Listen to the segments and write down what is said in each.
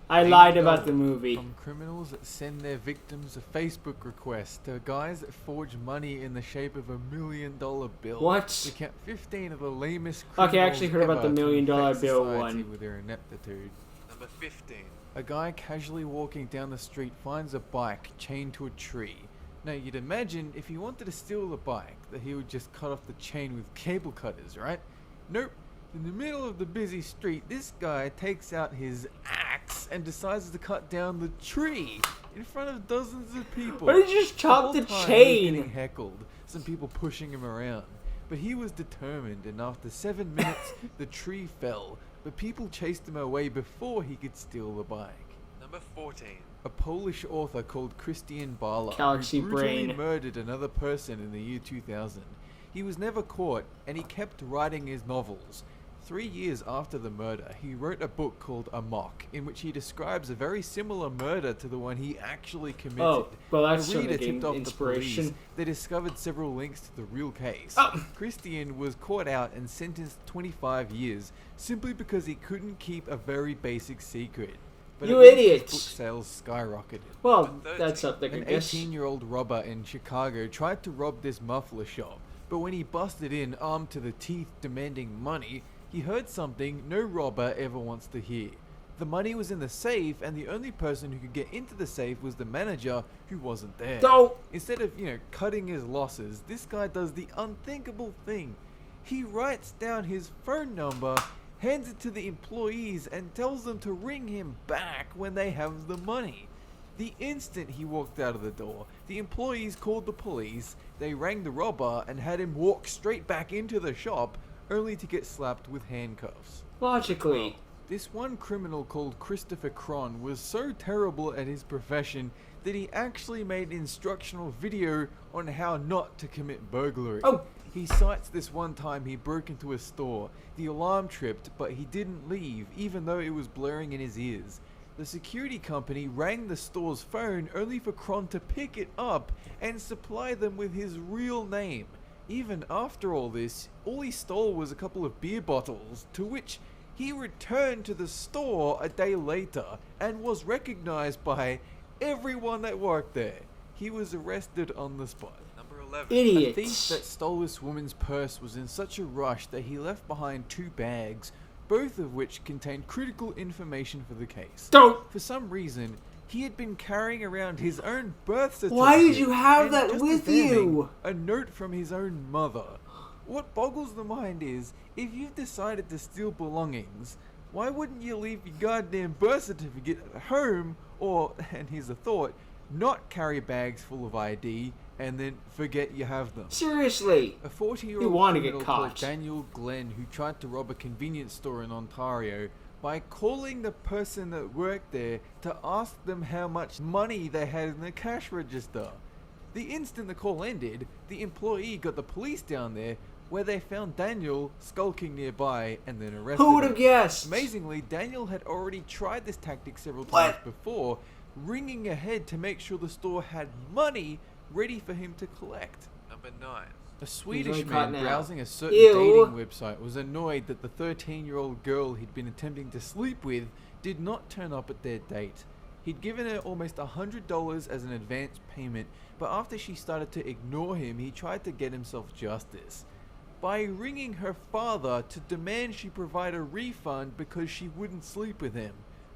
I lied about the movie. From criminals that send their victims a Facebook request to guys that forge money in the shape of $1 million bill. What? We count 15 of the lamest Okay, I criminals actually heard about the ever $1 to million infect bill society one. with their ineptitude. Number 15. A guy casually walking down the street finds a bike chained to a tree. Now, you'd imagine if he wanted to steal the bike that he would just cut off the chain with cable cutters, right? Nope. In the middle of the busy street, this guy takes out his axe and decides to cut down the tree in front of dozens of people. Why did you just chop whole the time he was chain? getting heckled, some people pushing him around. But he was determined, and after 7 minutes, the tree fell. But people chased him away before he could steal the bike. Number 14. A Polish author called Christian Bala Galaxy who brutally brain. murdered another person in the year 2000. He was never caught, and he kept writing his novels. 3 years after the murder, he wrote a book called Amok, in which he describes a very similar murder to the one he actually committed. Oh, well, that's the reader sort of tipped off the inspiration. police. They discovered several links to the real case. Oh. Christian was caught out and sentenced 25 years simply because he couldn't keep a very basic secret. But You at least his idiots. book sales skyrocketed. Well, Number that's 13. something, I An guess. 18-year-old robber in Chicago tried to rob this muffler shop, but when he busted in armed to the teeth demanding money, he heard something no robber ever wants to hear. The money was in the safe, and the only person who could get into the safe was the manager, who wasn't there. Don't. Instead of, cutting his losses, this guy does the unthinkable thing. He writes down his phone number, hands it to the employees, and tells them to ring him back when they have the money. The instant he walked out of the door, the employees called the police, they rang the robber, and had him walk straight back into the shop, only to get slapped with handcuffs. Logically. This one criminal called Christopher Cron was so terrible at his profession that he actually made an instructional video on how not to commit burglary. Oh. He cites this one time he broke into a store. The alarm tripped, but he didn't leave, even though it was blaring in his ears. The security company rang the store's phone only for Cron to pick it up and supply them with his real name. Even after all this, all he stole was a couple of beer bottles, to which he returned to the store a day later and was recognized by everyone that worked there. He was arrested on the spot. Number 11. Idiots. A thief that stole this woman's purse was in such a rush that he left behind 2 bags, both of which contained critical information for the case. Don't. For some reason, he had been carrying around his own birth certificate. Why did you have and that just with as damning, you? A note from his own mother. What boggles the mind is, if you've decided to steal belongings, why wouldn't you leave your goddamn birth certificate at home, or, and here's a thought, not carry bags full of ID, and then forget you have them? Seriously. A 40-year-old You wanna get criminal called caught. Daniel Glenn, who tried to rob a convenience store in Ontario by calling the person that worked there to ask them how much money they had in the cash register. The instant the call ended, the employee got the police down there, where they found Daniel skulking nearby and then arrested Who would him. have guessed? Amazingly, Daniel had already tried this tactic several What? times before, ringing ahead to make sure the store had money ready for him to collect. Number 9. A Swedish only caught man now. browsing a certain Ew. dating website was annoyed that the 13-year-old girl he'd been attempting to sleep with did not turn up at their date. He'd given her almost $100 as an advance payment, but after she started to ignore him, he tried to get himself justice by ringing her father to demand she provide a refund because she wouldn't sleep with him.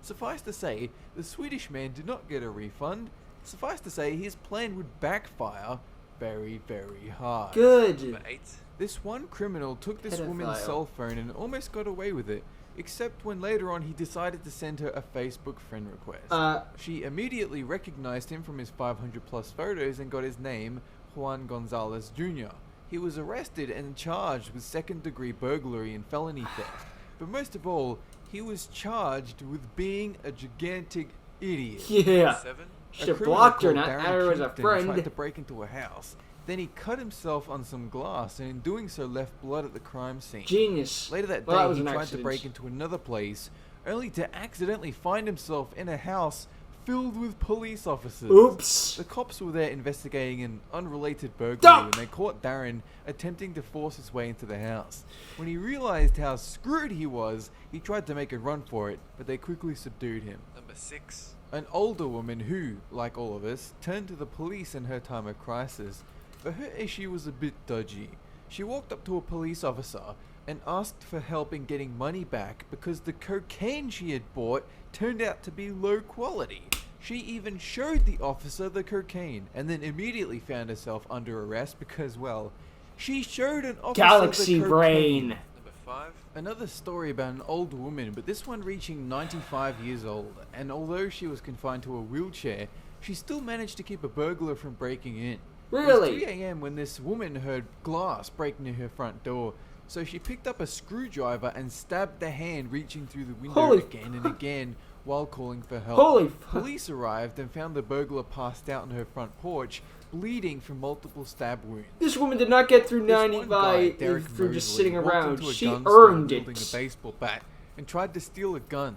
Suffice to say, the Swedish man did not get a refund. Suffice to say, his plan would backfire very, very hard. Good. Number 8. This one criminal took this woman's Pedophile. cell phone and almost got away with it, except when later on he decided to send her a Facebook friend request. She immediately recognized him from his 500 plus photos and got his name, Juan Gonzalez Jr. He was arrested and charged with second-degree burglary and felony theft. But most of all, he was charged with being a gigantic idiot. Yeah. 7. Should have blocked her, not add her as a Tried friend. to break into a house. Then he cut himself on some glass, and in doing so left blood at the crime scene. Genius. Later that Well, that day, was he an tried to accident. break into another place, only to accidentally find himself in a house filled with police officers. Oops. The cops were there investigating an unrelated burglary Stop! when they caught Darren attempting to force his way into the house. When he realized how screwed he was, he tried to make a run for it, but they quickly subdued him. Number 6. An older woman who, like all of us, turned to the police in her time of crisis, but her issue was a bit dodgy. She walked up to a police officer and asked for help in getting money back because the cocaine she had bought turned out to be low quality. She even showed the officer the cocaine and then immediately found herself under arrest because, well, she showed an officer Galaxy the brain. Number 5. Another story about an old woman, but this one reaching 95 years old, and although she was confined to a wheelchair, she still managed to keep a burglar from breaking in. It was Really? 3 a.m. when this woman heard glass break near her front door, so she picked up a screwdriver and stabbed the hand reaching through the window Holy again and again while calling for help. Holy fuck. Police arrived and found the burglar passed out on her front porch, bleeding from multiple stab wounds. This woman did not get through This one guy, 95 Derek through just Mosley, sitting walked around. into a She gun store earned wielding a it. baseball bat and tried to steal a gun.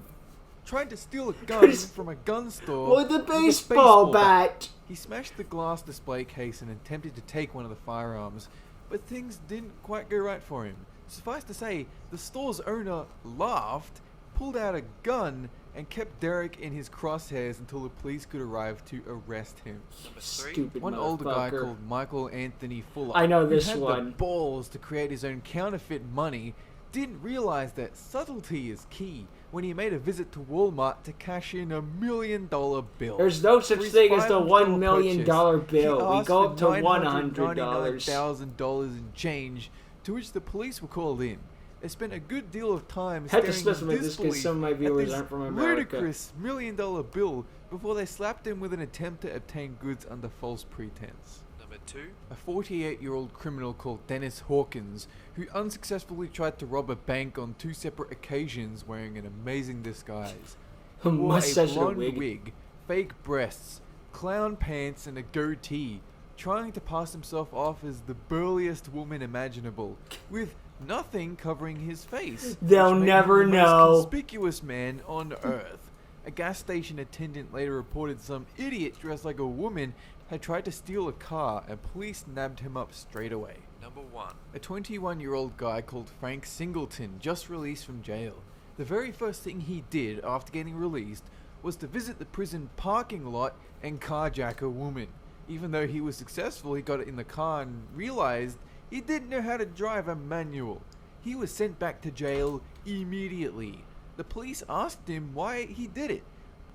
From a gun store With a baseball bat. He smashed the glass display case and attempted to take one of the firearms, but things didn't quite go right for him. Suffice to say, the store's owner laughed, pulled out a gun, and kept Derek in his crosshairs until the police could arrive to arrest him. Number 3. Stupid One older guy motherfucker. called Michael Anthony Fuller, I know who this had one. the balls to create his own counterfeit money, didn't realize that subtlety is key when he made a visit to Walmart to cash in $1 million bill. There's no such For his thing as the $500 $1 million purchase, bill. he We asked go for up to $100. $999,000 in change, to which the police were called in. They spent a good deal of time Had to staring specify in this because disbelief some of my at viewers this aren't from America. ludicrous $1 million bill before they slapped him with an attempt to obtain goods under false pretense. Number 2. A 48-year-old criminal called Dennis Hawkins, who unsuccessfully tried to rob a bank on 2 separate occasions wearing an amazing disguise. He A wore a mustache and a blonde wig. wig, fake breasts, clown pants, and a goatee, trying to pass himself off as the burliest woman imaginable, with nothing covering his face. They'll which made never him the know. most conspicuous man on earth. A gas station attendant later reported some idiot dressed like a woman had tried to steal a car, and police nabbed him up straight away. Number 1. A 21-year-old guy called Frank Singleton just released from jail. The very first thing he did after getting released was to visit the prison parking lot and carjack a woman. Even though he was successful, he got in the car and realized he didn't know how to drive a manual. He was sent back to jail immediately. The police asked him why he did it,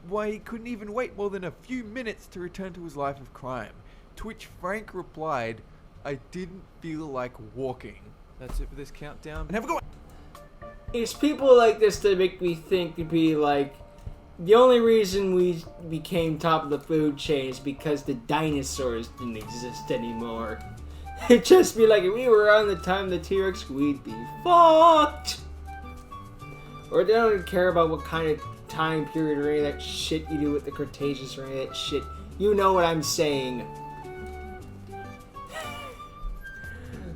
why he couldn't even wait more than a few minutes to return to his life of crime. To which Frank replied, "I didn't feel like walking." That's it for this countdown. And have a good one. It's people like this that make me think to be like, the only reason we became top of the food chain is because the dinosaurs didn't exist anymore. It'd just be like, if we were on the time of the T-Rex, we'd be fucked. Or they don't care about what kind of time period or any of that shit you do with the Cretaceous or any of that shit. You know what I'm saying.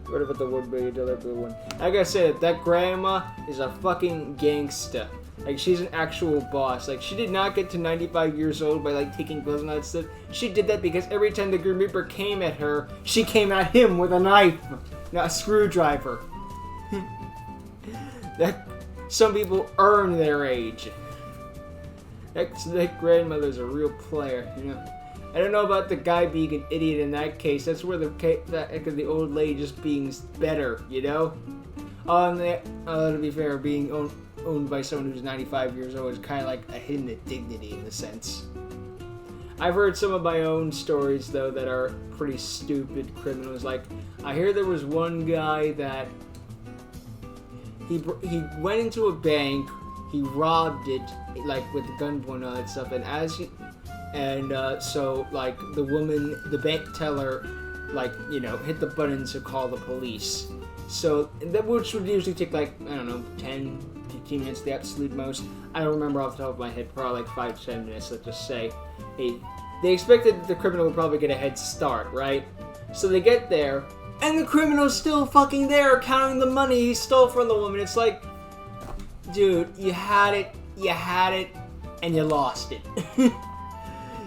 What about the $1 billion bill one? I gotta say that grandma is a fucking gangsta. Like, she's an actual boss. Like, she did not get to 95 years old by, like, taking pills and all that stuff. She did that because every time the Grim Reaper came at her, she came at him with a knife, not a screwdriver. Some people earn their age. That grandmother's a real player, you know. I don't know about the guy being an idiot in that case. That's where the old lady just being better, you know. To be fair, being owned by someone who's 95 years old is kind of like a hidden dignity in a sense. I've heard some of my own stories though that are pretty stupid criminals. Like, I hear there was one guy that he went into a bank, he robbed it like with the gunpoint and all that stuff, so like the bank teller, like, you know, hit the button to call the police. So that, which would usually take like, I don't know, 10, 15 minutes, the absolute most. I don't remember off the top of my head, probably like 5 to 10 minutes, let's just say. They expected the criminal would probably get a head start, right? So they get there, and the criminal's still fucking there counting the money he stole from the woman. It's like, dude, you had it, and you lost it.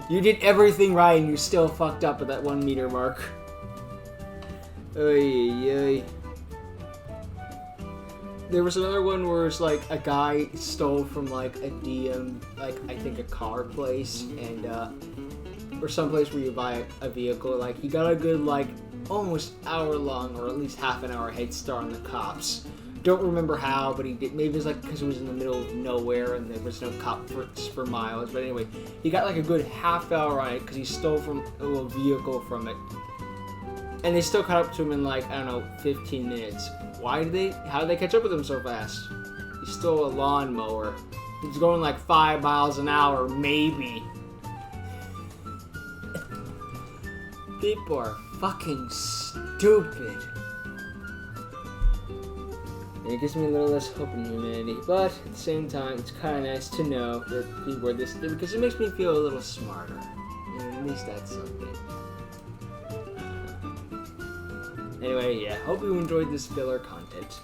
You did everything right and you still fucked up at that 1 meter mark. Oy, oy. There was another one where it's like a guy stole from like a DM, like I think a car place, and or someplace where you buy a vehicle. Like he got a good like almost hour long or at least half an hour head start on the cops. Don't remember how, but he did. Maybe it was like because it was in the middle of nowhere and there was no cops for miles. But anyway, he got like a good half hour on it because he stole from a little vehicle from it. And they still caught up to him in like, I don't know, 15 minutes. How did they catch up with him so fast? He stole a lawnmower. He was going like 5 miles an hour, maybe. People are fucking stupid. And it gives me a little less hope in humanity, but at the same time, it's kind of nice to know that people are this, because it makes me feel a little smarter. And at least that's something. Anyway, yeah, hope you enjoyed this filler content.